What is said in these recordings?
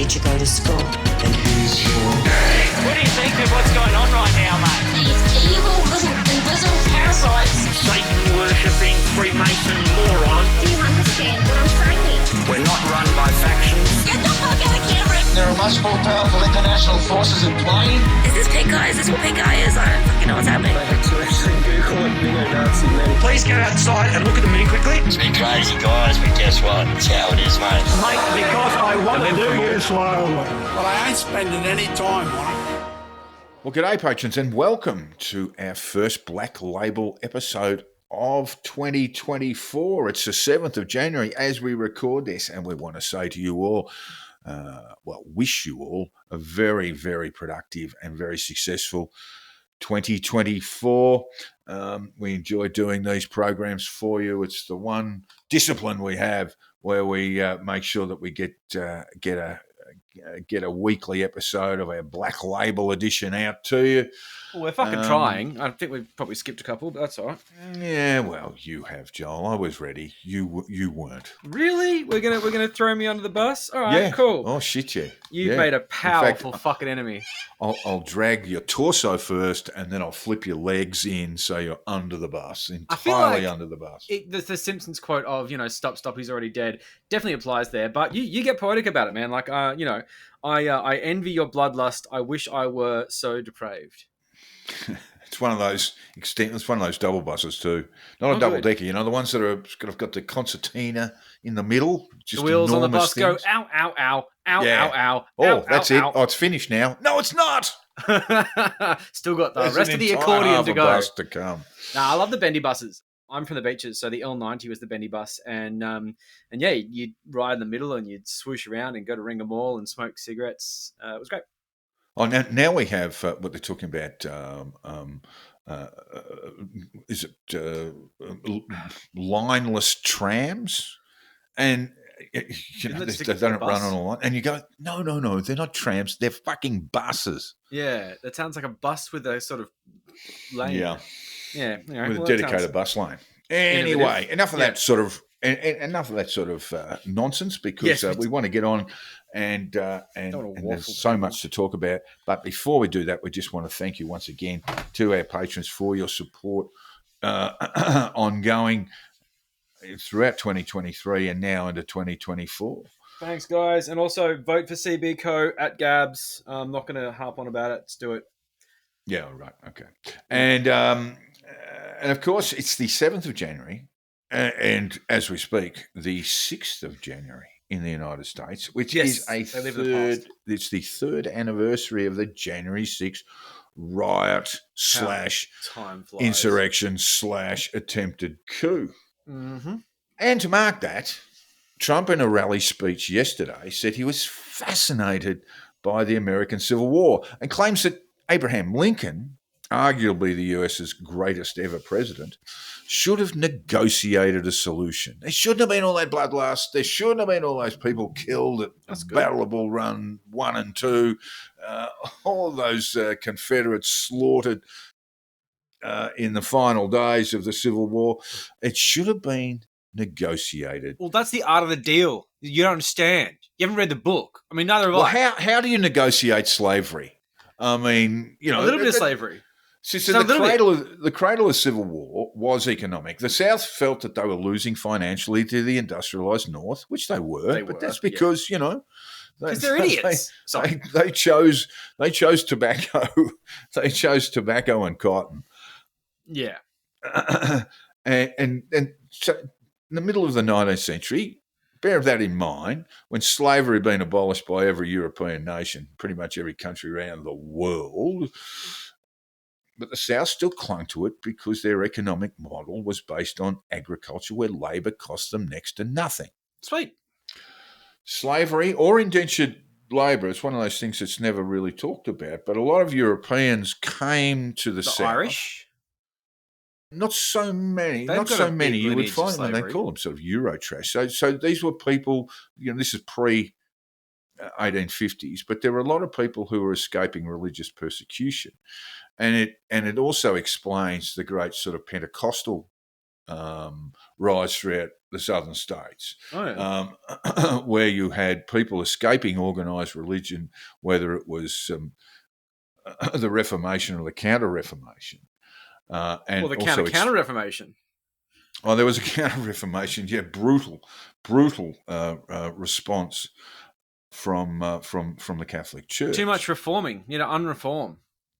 teacher go to school? And here's your... What do you think of what's going on right now, mate? These evil little invisible parasites. Satan-worshipping Freemason moron. Do you understand what I'm saying? We're not run by factions. Get the fuck out of camera! There are much more powerful international forces in play. Is this pink guy? Is this what pink guy is? I don't fucking know what's happening. Please go outside and look at the moon quickly. It's been crazy, guys, but guess what? It's how it is, mate. Mate, because I want to do you slowly. Well, I ain't spending any time on it. Well, g'day, patrons, and welcome to our first Black Label episode of 2024. It's the 7th of January as we record this, and we want to say to you all, wish you all a very, very productive and very successful 2024. We enjoy doing these programs for you. It's the one discipline we have where we make sure that we get a weekly episode of our Black Label edition out to you. Well, we're fucking trying. I think we've probably skipped a couple, but that's all right. Yeah, well, you have, Joel. I was ready. You weren't. Really? We're gonna throw me under the bus? All right, yeah. Cool. Oh shit, yeah. You've made a powerful fucking enemy. I'll drag your torso first, and then I'll flip your legs in so you're under the bus, entirely under the bus. The Simpsons quote of "Stop, he's already dead" definitely applies there. But you get poetic about it, man. Like I envy your bloodlust. I wish I were so depraved. It's one of those It's one of those double buses too. Not a double decker, the ones that have got the concertina in the middle. Just the wheels on the bus things. go ow, ow, ow, ow, yeah. ow, ow. Oh, ow, that's ow, it. ow. Oh, it's finished now. No, it's not. Still got the There's rest of the accordion to go. Bus to come. Nah, I love the bendy buses. I'm from the beaches, so the L90 was the bendy bus, and yeah, you'd ride in the middle and you'd swoosh around and go to Ringham Mall and smoke cigarettes. It was great. Oh, now we have what they're talking about. Is it lineless trams? And they don't run on a line. And you go, no, they're not trams. They're fucking buses. Yeah, that sounds like a bus with a sort of lane. Yeah. With a dedicated bus lane. Anyway, innovative. enough of that sort of. Enough of that sort of nonsense, because we want to get on and there's so much to talk about. But before we do that, we just want to thank you once again to our patrons for your support ongoing throughout 2023 and now into 2024. Thanks, guys. And also vote for CBCo at GABS. I'm not going to harp on about it. Let's do it. Yeah, right. Okay. And of course, it's the 7th of January. And as we speak, the 6th of January in the United States, which is it's the third anniversary of the January 6th riot / insurrection / attempted coup. Mm-hmm. And to mark that, Trump in a rally speech yesterday said he was fascinated by the American Civil War and claims that Abraham Lincoln, arguably the US's greatest ever president, should have negotiated a solution. There shouldn't have been all that bloodlust. There shouldn't have been all those people killed at Battle of Bull Run 1 and 2. All those Confederates slaughtered in the final days of the Civil War. It should have been negotiated. Well, that's the art of the deal. You don't understand. You haven't read the book. I mean, neither have I. How do you negotiate slavery? I mean, a little bit of slavery. So the cradle of Civil War was economic. The South felt that they were losing financially to the industrialised North, which they were. But that's because because they're idiots. They chose tobacco. They chose tobacco and cotton. Yeah, and so in the middle of the 19th century. Bear that in mind, when slavery had been abolished by every European nation, pretty much every country around the world, but the South still clung to it because their economic model was based on agriculture where labour cost them next to nothing. Sweet. Slavery or indentured labour, it's one of those things that's never really talked about, but a lot of Europeans came to the South. Irish? Not so many. They've not got so a big many. You would lineage of find them. They slavery. call them sort of Eurotrash. So these were people. This is pre 1850s, but there were a lot of people who were escaping religious persecution, and it also explains the great sort of Pentecostal rise throughout the southern states, Oh, yeah. where you had people escaping organised religion, whether it was the Reformation or the Counter-Reformation. And Well, the also Counter-Reformation. Oh, there was a Counter-Reformation, yeah, brutal response from the Catholic Church. Too much reforming. Unreform.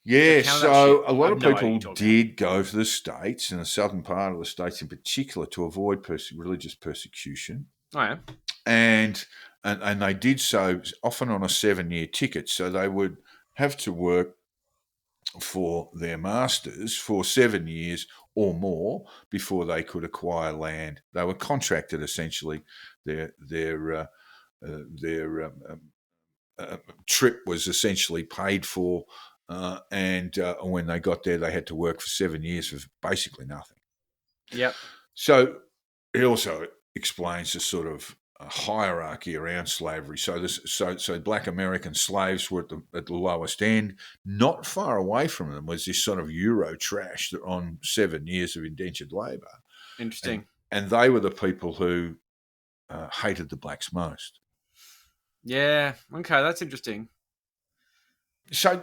Yeah, counter that so shit. a lot I of have no idea what people you're talking did go to the states, in the southern part of the states in particular, to avoid religious persecution, Oh, yeah. and they did so often on a 7-year ticket. So they would have to work for their masters for 7 years or more before they could acquire land. They were contracted essentially. Their trip was essentially paid for, and when they got there, they had to work for 7 years for basically nothing. Yep. So it also explains the sort of hierarchy around slavery. So black American slaves were at the lowest end. Not far away from them was this sort of Euro trash that on 7 years of indentured labour. Interesting. And they were the people who hated the blacks most. Yeah. Okay, that's interesting. So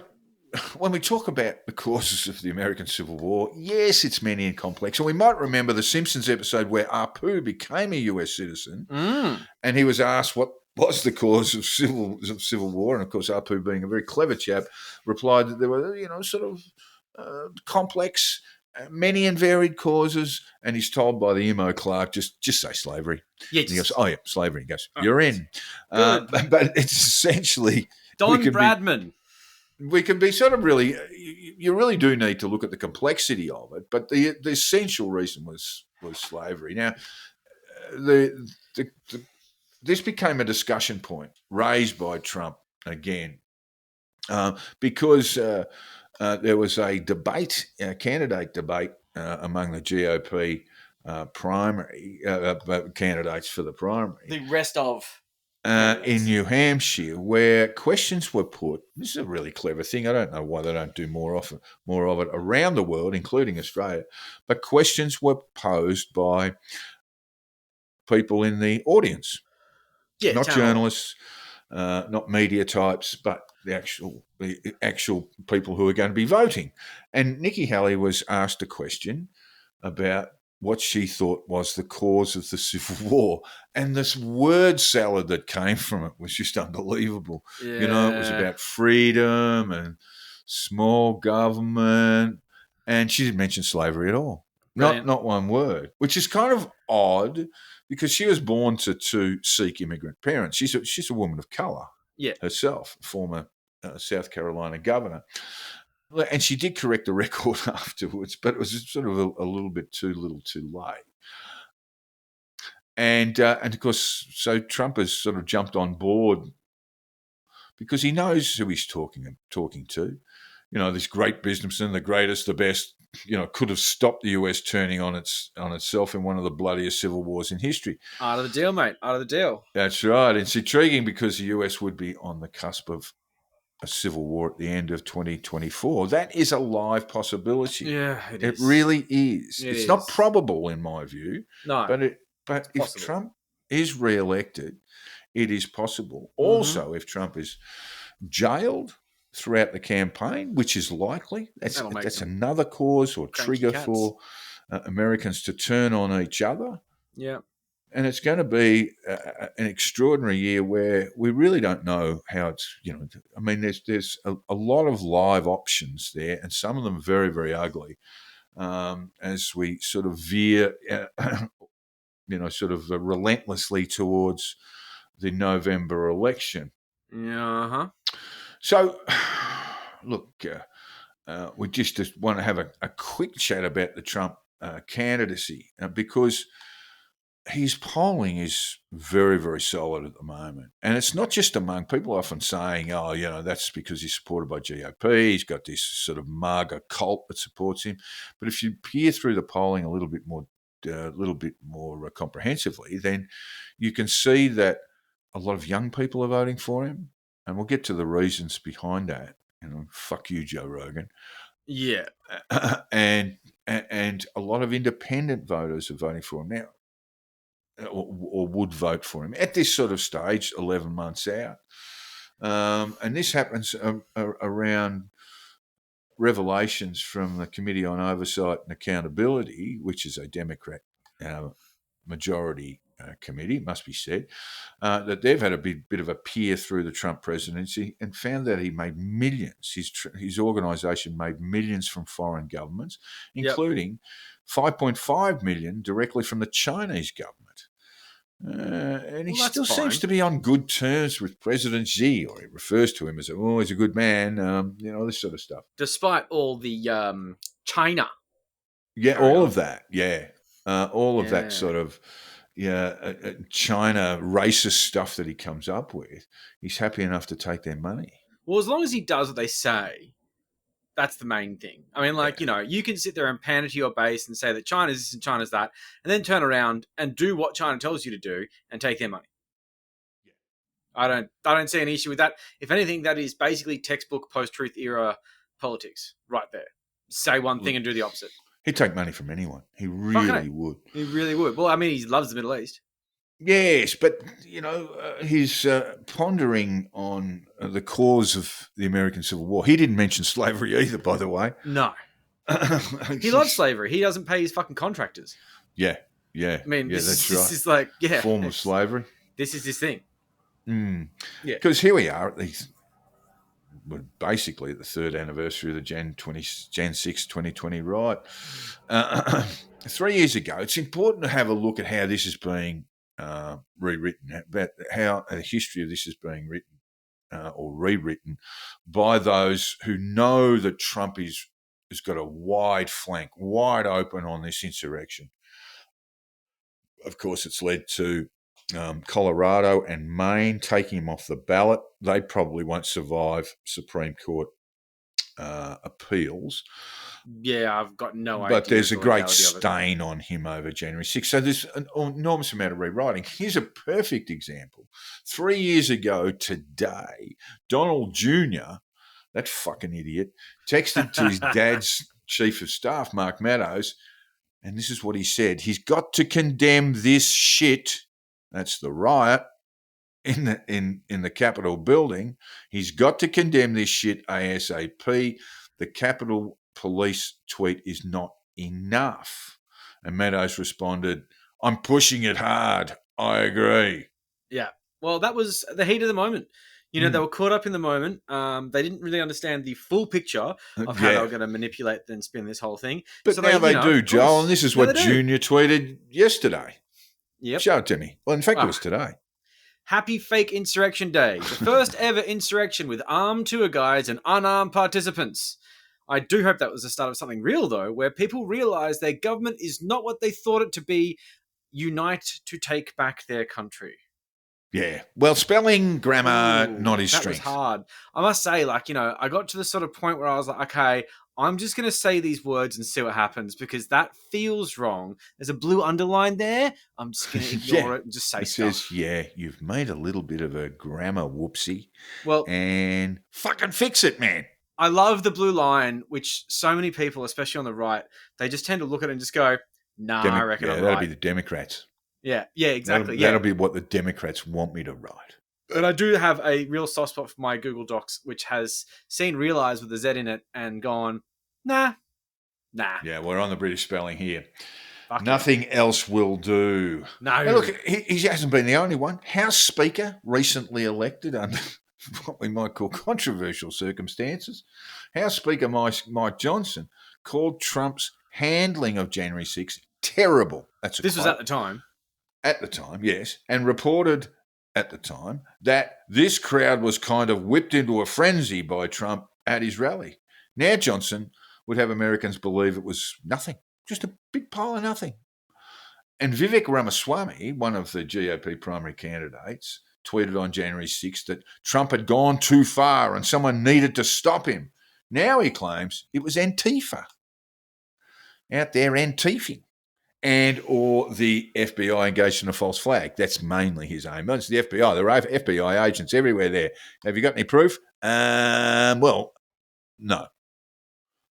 when we talk about the causes of the American Civil War, yes, it's many and complex. And we might remember the Simpsons episode where Apu became a US citizen, and he was asked what was the cause of civil war. And of course, Apu, being a very clever chap, replied that there were, sort of complex, many and varied causes. And he's told by the emo clerk, just say slavery. Yeah. And he goes, oh yeah, slavery. He goes, you're in. But it's essentially Don Bradman. We can be sort of really, you really do need to look at the complexity of it, but the essential reason was slavery. Now, this became a discussion point raised by Trump again, because there was a debate, a candidate debate among the GOP primary candidates for the primary. The rest of in New Hampshire, where questions were put. This is a really clever thing. I don't know why they don't do more of it around the world, including Australia. But questions were posed by people in the audience, not journalists, not media types, but the actual people who are going to be voting. And Nikki Haley was asked a question about what she thought was the cause of the Civil War. And this word salad that came from it was just unbelievable. Yeah. It was about freedom and small government. And she didn't mention slavery at all. Not one word, which is kind of odd because she was born to two Sikh immigrant parents. She's a woman of colour herself, former South Carolina governor. And she did correct the record afterwards, but it was sort of a little bit too little too late. And of course, so Trump has sort of jumped on board because he knows who he's talking to. This great businessman, the greatest, the best, could have stopped the US turning on itself in one of the bloodiest civil wars in history. Out of the deal, mate. Out of the deal. That's right. It's intriguing because the US would be on the cusp of a civil war at the end of 2024. That is a live possibility. Yeah, it really is. It's not probable in my view. No, but if Trump is re-elected, it is possible. Also, if Trump is jailed throughout the campaign, which is likely, that's another cause or trigger for Americans to turn on each other. Yeah. And it's going to be an extraordinary year where we really don't know how it's, I mean, there's a lot of live options there, and some of them very, very ugly as we sort of veer, sort of relentlessly towards the November election. Uh-huh. So, look, we just want to have a quick chat about the Trump candidacy because his polling is very, very solid at the moment. And it's not just among people often saying, that's because he's supported by GOP. He's got this sort of MAGA cult that supports him. But if you peer through the polling a little bit more comprehensively, then you can see that a lot of young people are voting for him. And we'll get to the reasons behind that. Fuck you, Joe Rogan. Yeah. And and a lot of independent voters are voting for him now, or would vote for him at this sort of stage, 11 months out. And this happens around revelations from the Committee on Oversight and Accountability, which is a Democrat majority committee, it must be said, that they've had a bit of a peer through the Trump presidency and found that he made millions. His organisation made millions from foreign governments, including 5.5 million directly from the Chinese government. And he still seems to be on good terms with President Xi, or he refers to him as, he's a good man, this sort of stuff. Despite all the China. Yeah, all of that, yeah. All of that sort of China racist stuff that he comes up with, he's happy enough to take their money. Well, as long as he does what they say, that's the main thing. I mean, you can sit there and pander to your base and say that China's this and China's that, and then turn around and do what China tells you to do and take their money. Yeah. I don't see any issue with that. If anything, that is basically textbook post-truth era politics right there. Say one thing and do the opposite. He'd take money from anyone. He really would. He really would. Well, I mean, he loves the Middle East. Yes, but, he's pondering on the cause of the American Civil War. He didn't mention slavery either, by the way. No. He loves slavery. He doesn't pay his fucking contractors. Yeah. I mean, that's this is like, form of slavery. This is his thing. Yeah. Because here we are at we're basically at the third anniversary of the Jan 6, 2020 riot. 3 years ago, it's important to have a look at how this is being rewritten, about how the history of this is being written or rewritten by those who know that Trump has got a wide flank, wide open on this insurrection. Of course, it's led to Colorado and Maine taking him off the ballot. They probably won't survive Supreme Court appeals. Yeah, I've got no idea. But there's a great stain on him over January 6th. So there's an enormous amount of rewriting. Here's a perfect example. 3 years ago today, Donald Jr., that fucking idiot, texted to his dad's chief of staff, Mark Meadows, and this is what he said. He's got to condemn this shit. That's the riot in the Capitol building. He's got to condemn this shit ASAP. The Capitol Police tweet is not enough. And Meadows responded, I'm pushing it hard. I agree. Yeah. Well, that was the heat of the moment. They were caught up in the moment. They didn't really understand the full picture of how they were going to manipulate and spin this whole thing. But so now they do, Joel, and this is what Junior tweeted yesterday. Yep. Show it to me. Well, in fact, it was today. Happy Fake Insurrection Day. The first ever insurrection with armed tour guides and unarmed participants. I do hope that was the start of something real, though, where people realise their government is not what they thought it to be. Unite to take back their country. Yeah. Well, spelling, grammar, not his strength. That was hard. I must say, I got to the sort of point where I was like, okay, I'm just going to say these words and see what happens because that feels wrong. There's a blue underline there. I'm just going to ignore it and just say stuff. Says, you've made a little bit of a grammar whoopsie. Well, and fucking fix it, man. I love the blue line, which so many people, especially on the right, they just tend to look at it and just go, nah, I reckon I'm right. That'll be the Democrats. Yeah, exactly. That'll be what the Democrats want me to write. And I do have a real soft spot for my Google Docs, which has seen realise with a Z in it and gone, nah. Yeah, we're on the British spelling here. Fuck Nothing else will do. No. Now look, he hasn't been the only one. House Speaker, recently elected under what we might call controversial circumstances. House Speaker Mike Johnson called Trump's handling of January 6th terrible. This was at the time. At the time, yes, and reported at the time that this crowd was kind of whipped into a frenzy by Trump at his rally. Now Johnson would have Americans believe it was nothing, just a big pile of nothing. And Vivek Ramaswamy, one of the GOP primary candidates, tweeted on January 6th that Trump had gone too far and someone needed to stop him. Now he claims it was Antifa out there Antifing. And or the FBI engaged in a false flag. That's mainly his aim. It's the FBI. There are FBI agents everywhere there. Have you got any proof? Well, no.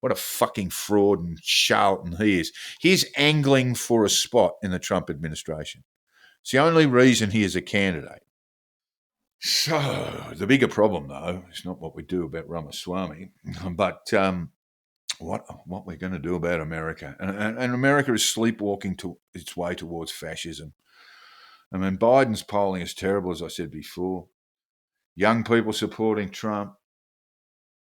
What a fucking fraud and charlatan he is. He's angling for a spot in the Trump administration. It's the only reason he is a candidate. So the bigger problem, though, is not what we do about Ramaswamy, but what we're going to do about America. And America is sleepwalking to its way towards fascism. I mean, Biden's polling is terrible, as I said before. Young people supporting Trump,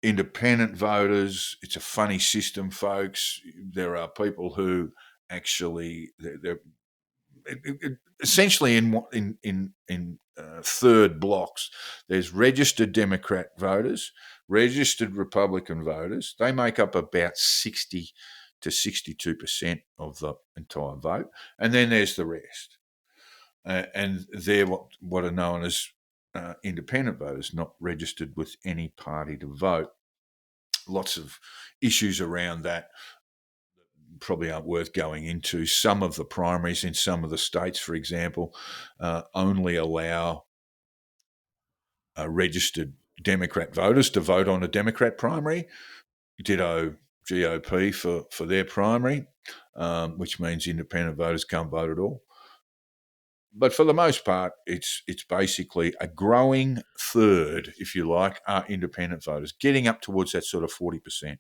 independent voters. It's a funny system, folks. There are people who actually they're essentially in third blocks. There's registered Democrat voters, registered Republican voters. They make up about 60 to 62% of the entire vote, and then there's the rest. And they're what are known as independent voters, not registered with any party to vote. Lots of issues around that probably aren't worth going into. Some of the primaries in some of the states, for example, only allow registered Democrat voters to vote on a Democrat primary. Ditto GOP for their primary, which means independent voters can't vote at all. But for the most part, it's basically a growing third, if you like, are independent voters, getting up towards that sort of 40%.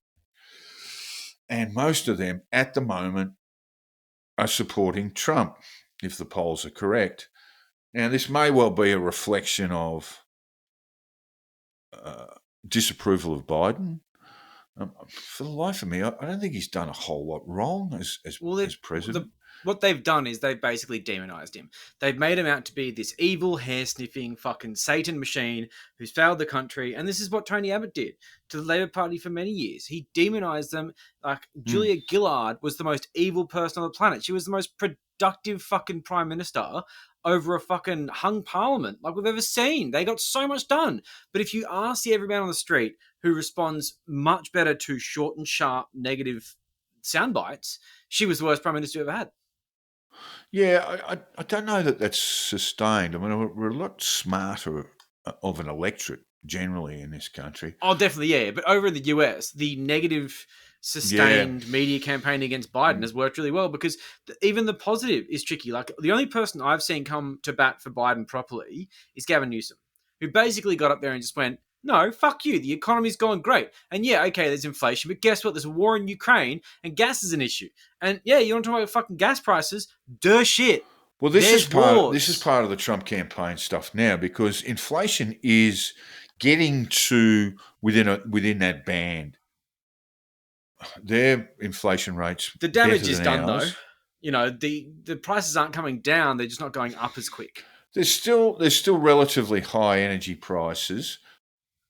And most of them at the moment are supporting Trump, if the polls are correct. Now, this may well be a reflection of disapproval of Biden. For the life of me, I don't think he's done a whole lot wrong as president. What they've done is they've basically demonized him. They've made him out to be this evil, hair-sniffing, fucking Satan machine who's failed the country. And this is what Tony Abbott did to the Labor Party for many years. He demonized them. Like, Julia Gillard was the most evil person on the planet. She was the most productive fucking prime minister over a fucking hung parliament like we've ever seen. They got so much done. But if you ask the everyman on the street who responds much better to short and sharp negative sound bites, she was the worst prime minister we've ever had. Yeah, I don't know that that's sustained. I mean, we're a lot smarter of an electorate generally in this country. Oh, definitely, yeah. But over in the US, the negative sustained media campaign against Biden has worked really well because even the positive is tricky. Like, the only person I've seen come to bat for Biden properly is Gavin Newsom, who basically got up there and just went, no, fuck you. The economy's going great. And yeah, okay, there's inflation, but guess what? There's a war in Ukraine and gas is an issue. And yeah, you want to talk about fucking gas prices? Duh shit. Well, this is part of the Trump campaign stuff now because inflation is getting to within that band. Their inflation rates. The damage is done though. You know, the prices aren't coming down, they're just not going up as quick. There's still relatively high energy prices.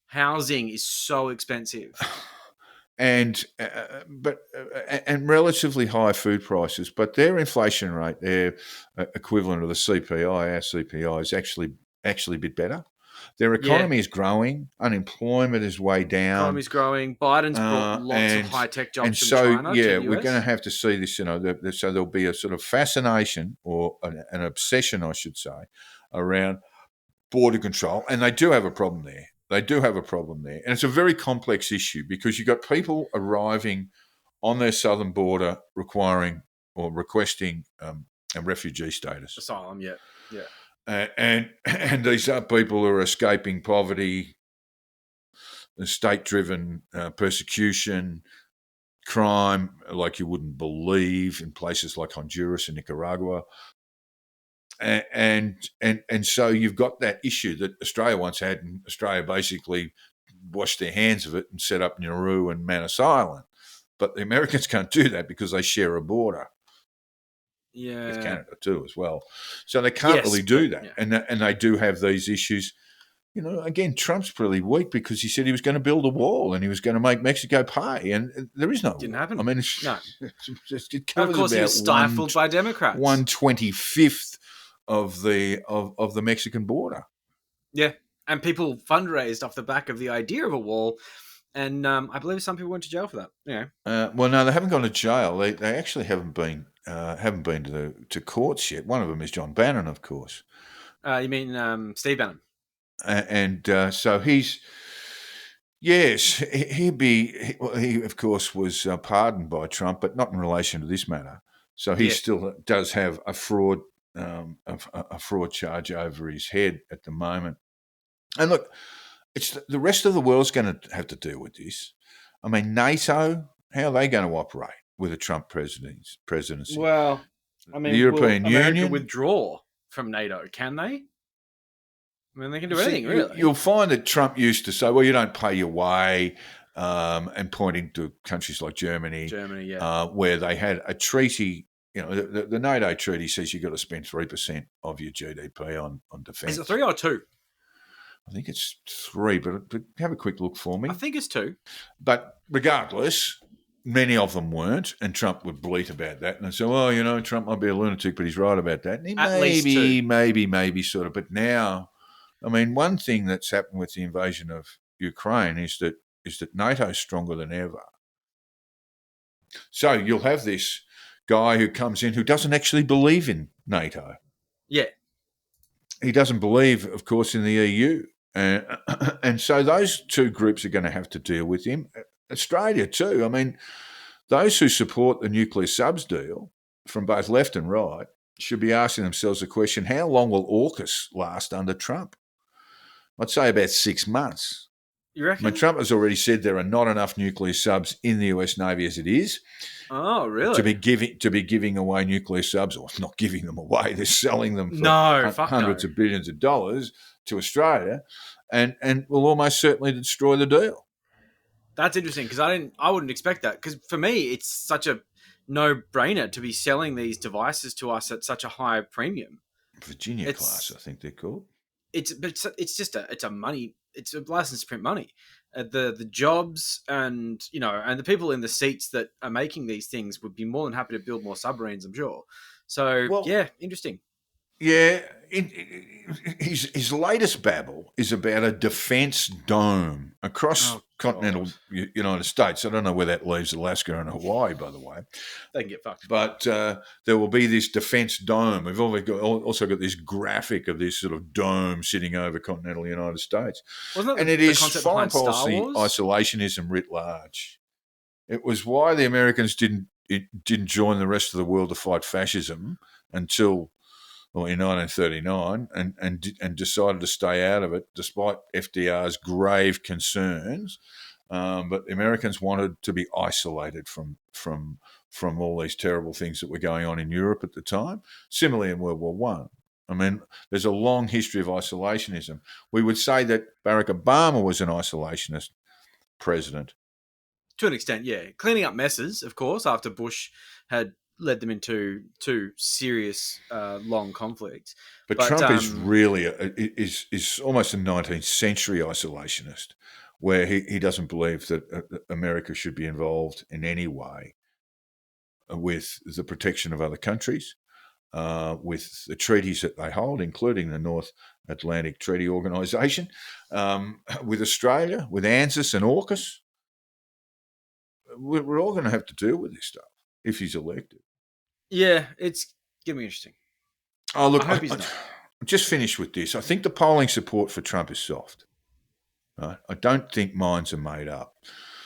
Housing is so expensive. And relatively high food prices, but their inflation rate, their equivalent of the CPI, our CPI, is actually a bit better. Their economy is growing. Unemployment is way down. Economy's growing. Biden's brought lots of high-tech jobs and from so, China yeah, to the we're US. going to have to see this, so there'll be a sort of fascination or an obsession, I should say, around border control. And they do have a problem there. And it's a very complex issue because you've got people arriving on their southern border requiring or requesting a refugee status. Asylum, yeah. And these are people who are escaping poverty, state-driven persecution, crime like you wouldn't believe in places like Honduras and Nicaragua. And so you've got that issue that Australia once had, and Australia basically washed their hands of it and set up Nauru and Manus Island. But the Americans can't do that because they share a border with Canada too as well. So they can't really do that. Yeah. And they do have these issues. You know, again, Trump's pretty weak because he said he was going to build a wall and he was going to make Mexico pay, and there is no. Didn't happen. I mean, no. It covers of course, about he was stifled by Democrats. 1/25 of the Mexican border. Yeah, and people fundraised off the back of the idea of a wall, and I believe some people went to jail for that. Yeah. Well, no, they haven't gone to jail. They actually haven't been to courts yet. One of them is John Bannon, of course. You mean Steve Bannon? So he's Yes, he of course was pardoned by Trump, but not in relation to this matter. So he Yeah. still does have a fraud a fraud charge over his head at the moment. And look, it's the rest of the world's going to have to deal with this. I mean, NATO, how are they going to operate with a Trump presidency? Well, I mean, The European will America Union? withdraw from NATO? Can they? I mean, they can do See, anything, really. You'll find that Trump used to say, well, you don't pay your way, and pointing to countries like Germany, yeah. where they had a treaty. You know, the NATO treaty says you've got to spend 3% of your GDP on defence. Is it 3 or 2? I think it's 3, but have a quick look for me. I think it's 2. But regardless, many of them weren't, and Trump would bleat about that and say, well, you know, Trump might be a lunatic, but he's right about that. And he maybe sort of. But now, I mean, one thing that's happened with the invasion of Ukraine is that NATO's stronger than ever. So you'll have this guy who comes in who doesn't actually believe in NATO. Yeah. He doesn't believe, of course, in the EU. And so those two groups are going to have to deal with him. Australia too. I mean, those who support the nuclear subs deal from both left and right should be asking themselves the question, how long will AUKUS last under Trump? I'd say about 6 months. You reckon? I mean, Trump has already said there are not enough nuclear subs in the US Navy as it is. Oh, really? To be giving away nuclear subs, or not giving them away, they're selling them for hundreds of billions of dollars to Australia, and will almost certainly destroy the deal. That's interesting because I wouldn't expect that, because for me it's such a no-brainer to be selling these devices to us at such a high premium. Virginia class, I think they're called. It's a license to print money. The jobs and the people in the seats that are making these things would be more than happy to build more submarines, I'm sure. So yeah, interesting. Yeah, his latest babble is about a defence dome across continental United States. I don't know where that leaves Alaska and Hawaii, by the way. They can get fucked. But there will be this defence dome. We've also got this graphic of this sort of dome sitting over continental United States. Wasn't that and it is foreign policy isolationism writ large. It was why the Americans didn't join the rest of the world to fight fascism until in 1939, and decided to stay out of it despite FDR's grave concerns. But the Americans wanted to be isolated from all these terrible things that were going on in Europe at the time. Similarly in World War One. I mean, there's a long history of isolationism. We would say that Barack Obama was an isolationist president. To an extent, yeah. Cleaning up messes, of course, after Bush had led them into two serious, long conflicts. But Trump is really is almost a 19th century isolationist, where he doesn't believe that America should be involved in any way with the protection of other countries, with the treaties that they hold, including the North Atlantic Treaty Organization, with Australia, with ANZUS and AUKUS. We're all going to have to deal with this stuff if he's elected. Yeah, it's going to be interesting. Oh, look, I hope he's not. Just finish with this. I think the polling support for Trump is soft. Right? I don't think minds are made up.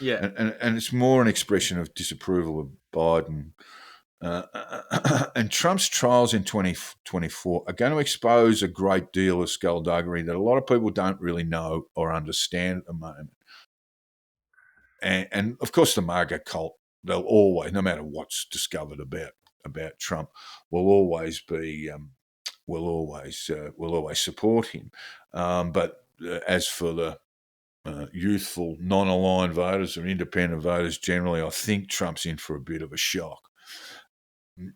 Yeah. And it's more an expression of disapproval of Biden. And Trump's trials in 2024 are going to expose a great deal of skullduggery that a lot of people don't really know or understand at the moment. And of course, the MAGA cult, they'll always, no matter what's discovered about Trump, will always support him. But as for the youthful, non-aligned voters or independent voters generally, I think Trump's in for a bit of a shock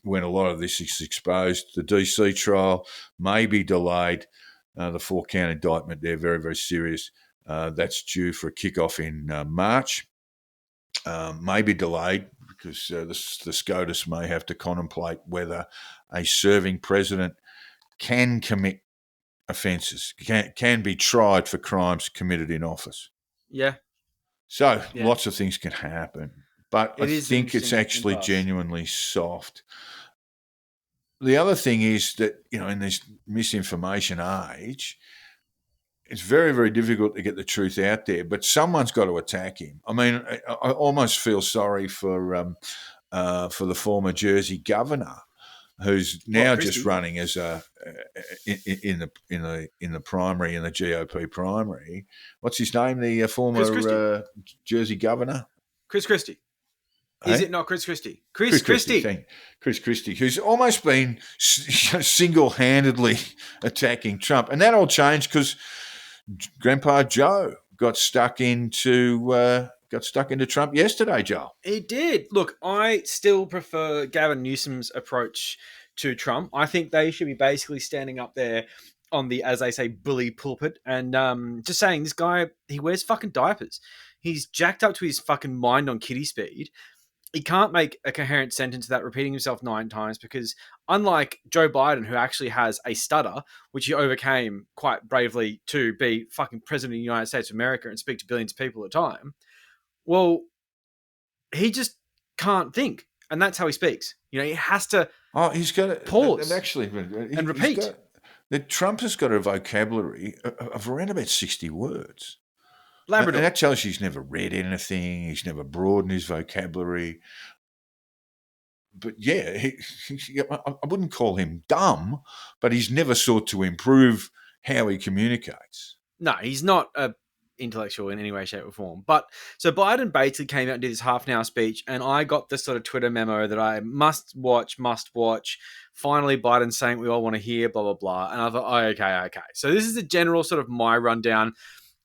when a lot of this is exposed. The DC trial may be delayed. The 4-count indictment, they're very, very serious. That's due for a kickoff in March. May be delayed because the SCOTUS may have to contemplate whether a serving president can commit offences, can be tried for crimes committed in office. Yeah. So lots of things can happen, but I think it's actually impasse. genuinely soft. The other thing is that, in this misinformation age, it's very, very difficult to get the truth out there, but someone's got to attack him. I mean, I almost feel sorry for the former Jersey governor, who's now Christie? just running as in the primary, in the GOP primary. What's his name? The former Jersey governor, Chris Christie. Is Hey? it not Chris Christie? Chris Christie. Chris Christie, who's almost been single-handedly attacking Trump, and that all changed because Grandpa Joe got stuck into Trump yesterday, Joel. He did. Look, I still prefer Gavin Newsom's approach to Trump. I think they should be basically standing up there on the, as they say, bully pulpit and just saying, this guy, he wears fucking diapers. He's jacked up to his fucking mind on kiddie speed. He can't make a coherent sentence without repeating himself 9 times because unlike Joe Biden, who actually has a stutter, which he overcame quite bravely to be fucking president of the United States of America and speak to billions of people at a time, well, he just can't think. And that's how he speaks. You know, he has to he's got to pause and repeat. Trump has got a vocabulary of around about 60 words. Labrador. And that tells you he's never read anything. He's never broadened his vocabulary. But yeah, I wouldn't call him dumb, but he's never sought to improve how he communicates. No, he's not a intellectual in any way, shape, or form. But so Biden basically came out and did this half an hour speech, and I got this sort of Twitter memo that I must watch. Finally, Biden saying we all want to hear, blah, blah, blah. And I thought, oh, okay. So this is a general sort of my rundown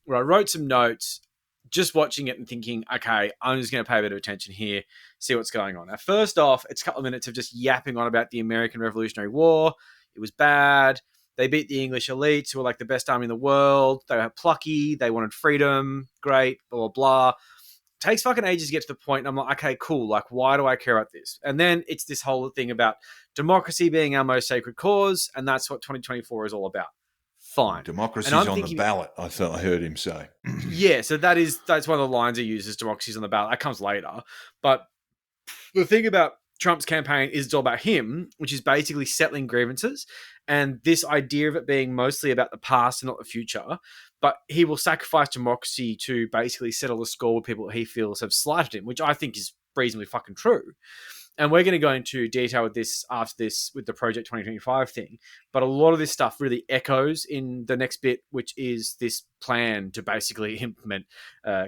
where I wrote some notes, just watching it and thinking, okay, I'm just going to pay a bit of attention here, see what's going on. Now, first off, it's a couple of minutes of just yapping on about the American Revolutionary War. It was bad. They beat the English elites who were like the best army in the world. They were plucky. They wanted freedom. Great, blah, blah, blah. Takes fucking ages to get to the point. And I'm like, okay, cool. Like, why do I care about this? And then it's this whole thing about democracy being our most sacred cause. And that's what 2024 is all about. Fine. Democracy's on the ballot, I heard him say. Yeah, so that's one of the lines he uses, democracy's on the ballot. That comes later. But the thing about Trump's campaign is it's all about him, which is basically settling grievances and this idea of it being mostly about the past and not the future. But he will sacrifice democracy to basically settle the score with people that he feels have slighted him, which I think is reasonably fucking true. And we're going to go into detail with this after this with the Project 2025 thing. But a lot of this stuff really echoes in the next bit, which is this plan to basically implement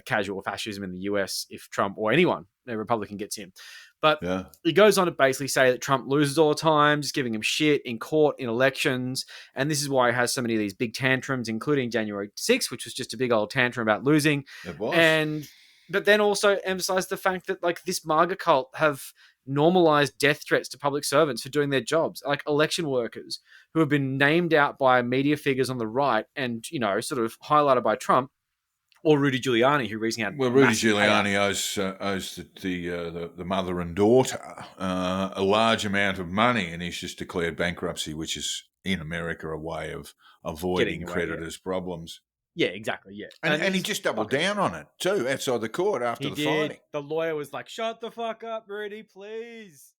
casual fascism in the US if Trump or anyone, a Republican, gets in. But he goes on to basically say that Trump loses all the time, just giving him shit in court, in elections. And this is why he has so many of these big tantrums, including January 6th, which was just a big old tantrum about losing. It was. But then also emphasize the fact that like this MAGA cult have normalized death threats to public servants for doing their jobs, like election workers who have been named out by media figures on the right and, you know, sort of highlighted by Trump, or Rudy Giuliani, who recently had Rudy Giuliani owes the mother and daughter a large amount of money, and he's just declared bankruptcy, which is in America a way of avoiding creditors' problems. Yeah, exactly. Yeah, and he just doubled down on it too outside the court after the fighting. The lawyer was like, "Shut the fuck up, Rudy, please."